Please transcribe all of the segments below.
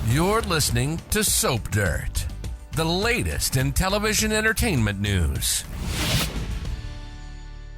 You're listening to Soap Dirt, the latest in television entertainment news.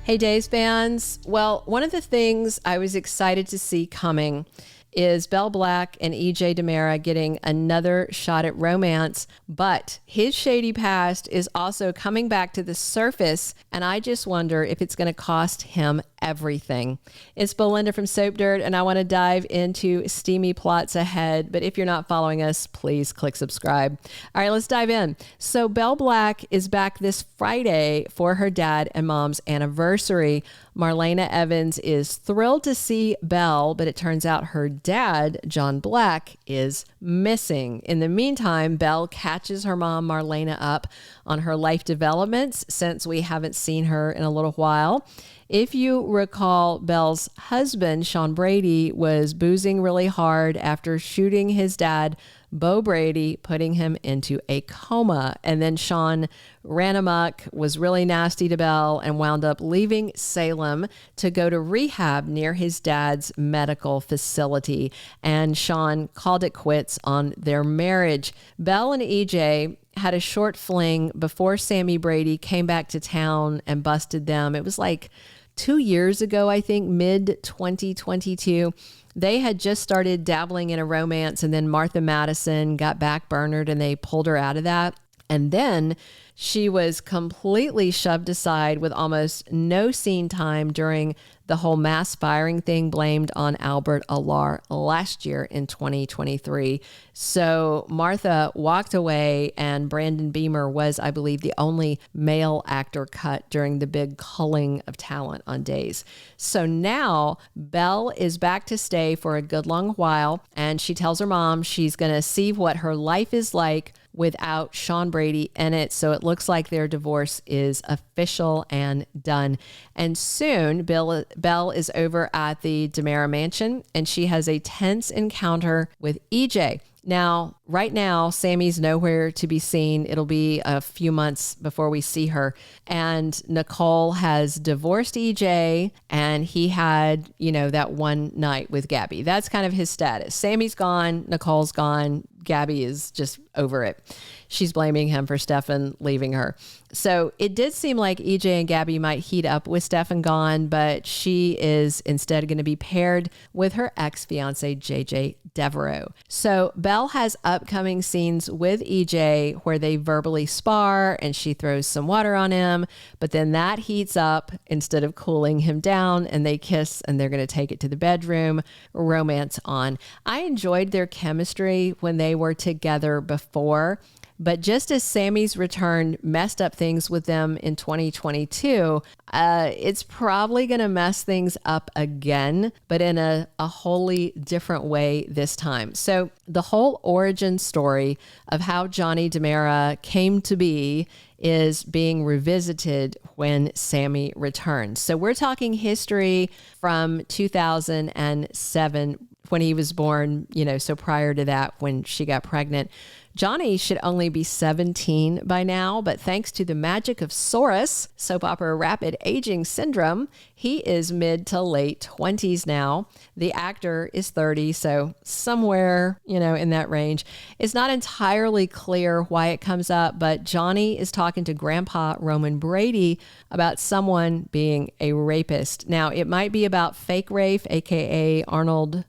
Hey, Days fans. Well, one of the things I was excited to see coming is Belle Black and EJ DiMera getting another shot at romance, but his shady past is also coming back to the surface, and I just wonder if it's going to cost him everything. It's Belinda from Soap Dirt, and I want to dive into steamy plots ahead, but if you're not following us, please click subscribe. All right, let's dive in. So Belle Black is back this Friday for her dad and mom's anniversary. Marlena Evans is thrilled to see Belle, but it turns out her dad, John Black, is missing. In the meantime, Belle catches her mom, Marlena, up on her life developments since we haven't seen her in a little while. If you recall, Belle's husband, Shawn Brady, was boozing really hard after shooting his dad, Beau Brady, putting him into a coma. And then Shawn ran amok, was really nasty to Belle, and wound up leaving Salem to go to rehab near his dad's medical facility. And Shawn called it quits on their marriage. Belle and EJ had a short fling before Sammy Brady came back to town and busted them. It was like 2 years ago, I think, mid-2022. They had just started dabbling in a romance, and then Martha Madison got backburnered and they pulled her out of that. And then she was completely shoved aside with almost no scene time during the whole mass firing thing blamed on Albert Alar last year in 2023. So Martha walked away, and Brandon Beemer was, I believe, the only male actor cut during the big culling of talent on Days. So now Belle is back to stay for a good long while, and she tells her mom she's going to see what her life is like without Shawn Brady in it. So it looks like their divorce is official and done. And soon Belle is over at the DiMera Mansion, and she has a tense encounter with EJ. Now, right now, Sammy's nowhere to be seen. It'll be a few months before we see her. And Nicole has divorced EJ, and he had, that one night with Gabby. That's kind of his status. Sammy's gone. Nicole's gone. Gabby is just over it. She's blaming him for Stefan leaving her. So it did seem like EJ and Gabby might heat up with Stefan gone, but she is instead going to be paired with her ex-fiance, JJ Devereaux. So Belle has upcoming scenes with EJ where they verbally spar and she throws some water on him, but then that heats up instead of cooling him down, and they kiss and they're going to take it to the bedroom. Romance on. I enjoyed their chemistry when they were together before, but just as Sammy's return messed up things with them in 2022, it's probably going to mess things up again, but in a wholly different way this time. So the whole origin story of how Johnny DiMera came to be is being revisited when Sammy returns. So we're talking history from 2007 when he was born, so prior to that, when she got pregnant. Johnny should only be 17 by now, but thanks to the magic of Saurus, soap opera rapid aging syndrome, he is mid to late 20s now. The actor is 30, so somewhere, in that range. It's not entirely clear why it comes up, but Johnny is talking to Grandpa Roman Brady about someone being a rapist. Now, it might be about fake Rafe, aka Arnold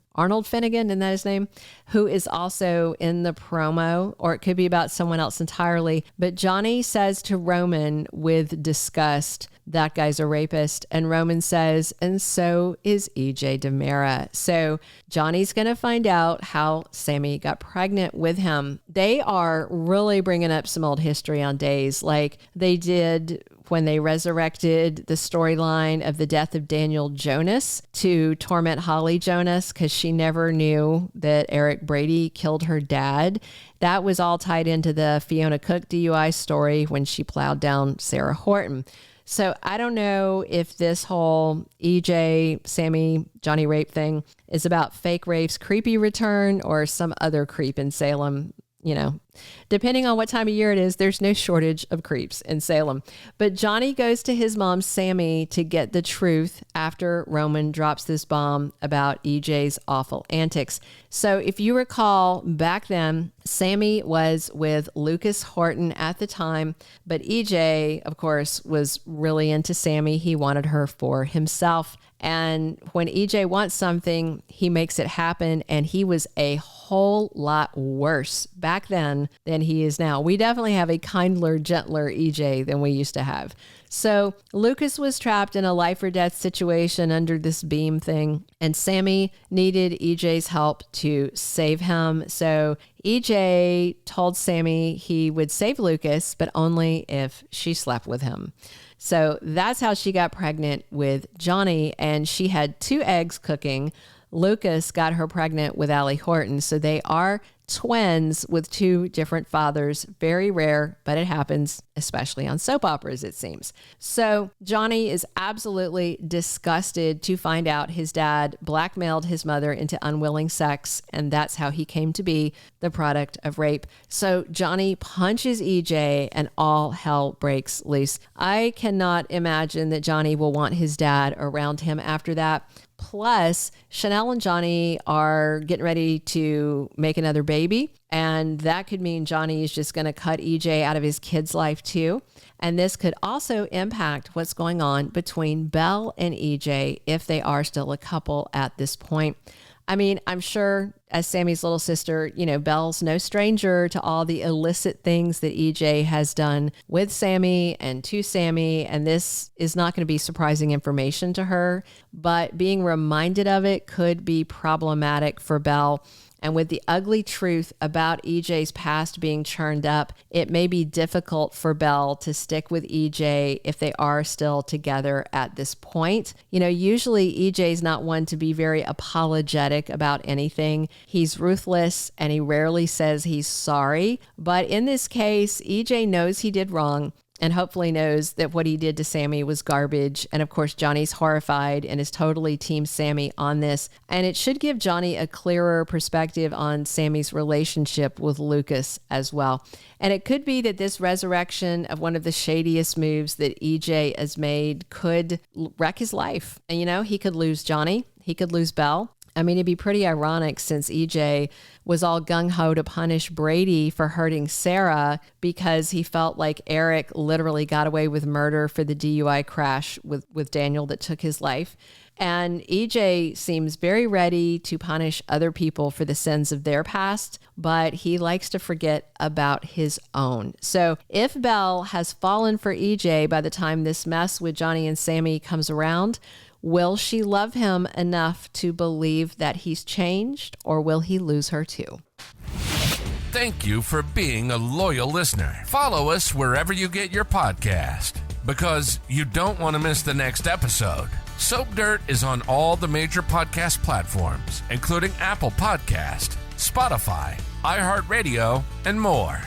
Finnegan, isn't that his name? Who is also in the promo, or it could be about someone else entirely. But Johnny says to Roman with disgust, that guy's a rapist. And Roman says, and so is EJ DiMera. So Johnny's going to find out how Sammy got pregnant with him. They are really bringing up some old history on Days, like they did when they resurrected the storyline of the death of Daniel Jonas to torment Holly Jonas because she never knew that Eric Brady killed her dad. That was all tied into the Fiona Cook DUI story when she plowed down Sarah Horton. So I don't know if this whole EJ, Sammy, Johnny rape thing is about fake Rafe's creepy return or some other creep in Salem depending on what time of year it is, there's no shortage of creeps in Salem. But Johnny goes to his mom, Sammy, to get the truth after Roman drops this bomb about EJ's awful antics. So if you recall, back then, Sammy was with Lucas Horton at the time, but EJ, of course, was really into Sammy. He wanted her for himself. And when EJ wants something, he makes it happen. And he was a whole lot worse back then than he is now. We definitely have a kinder, gentler EJ than we used to have. So Lucas was trapped in a life or death situation under this beam thing, and Sammy needed EJ's help to save him. So EJ told Sammy he would save Lucas, but only if she slept with him. So that's how she got pregnant with Johnny, and she had 2 eggs cooking. Lucas got her pregnant with Allie Horton. So they are twins with 2 different fathers. Very rare, but it happens, especially on soap operas, it seems. So Johnny is absolutely disgusted to find out his dad blackmailed his mother into unwilling sex, and that's how he came to be the product of rape. So Johnny punches EJ and all hell breaks loose. I cannot imagine that Johnny will want his dad around him after that. Plus, Chanel and Johnny are getting ready to make another baby, and that could mean Johnny is just going to cut EJ out of his kid's life too. And this could also impact what's going on between Belle and EJ if they are still a couple at this point. I mean, I'm sure as Sammy's little sister, Belle's no stranger to all the illicit things that EJ has done with Sammy and to Sammy, and this is not going to be surprising information to her, but being reminded of it could be problematic for Belle. And with the ugly truth about EJ's past being churned up, it may be difficult for Belle to stick with EJ if they are still together at this point. Usually EJ's not one to be very apologetic about anything. He's ruthless and he rarely says he's sorry. But in this case, EJ knows he did wrong and hopefully knows that what he did to Sammy was garbage. And of course, Johnny's horrified and is totally team Sammy on this. And it should give Johnny a clearer perspective on Sammy's relationship with Lucas as well. And it could be that this resurrection of one of the shadiest moves that EJ has made could wreck his life. And he could lose Johnny, he could lose Belle. I mean, it'd be pretty ironic since EJ was all gung-ho to punish Brady for hurting Sarah because he felt like Eric literally got away with murder for the DUI crash with Daniel that took his life. And EJ seems very ready to punish other people for the sins of their past, but he likes to forget about his own. So if Belle has fallen for EJ by the time this mess with Johnny and Sammy comes around, will she love him enough to believe that he's changed, or will he lose her too? Thank you for being a loyal listener. Follow us wherever you get your podcast, because you don't want to miss the next episode. Soap Dirt is on all the major podcast platforms, including Apple Podcast, Spotify, iHeartRadio, and more.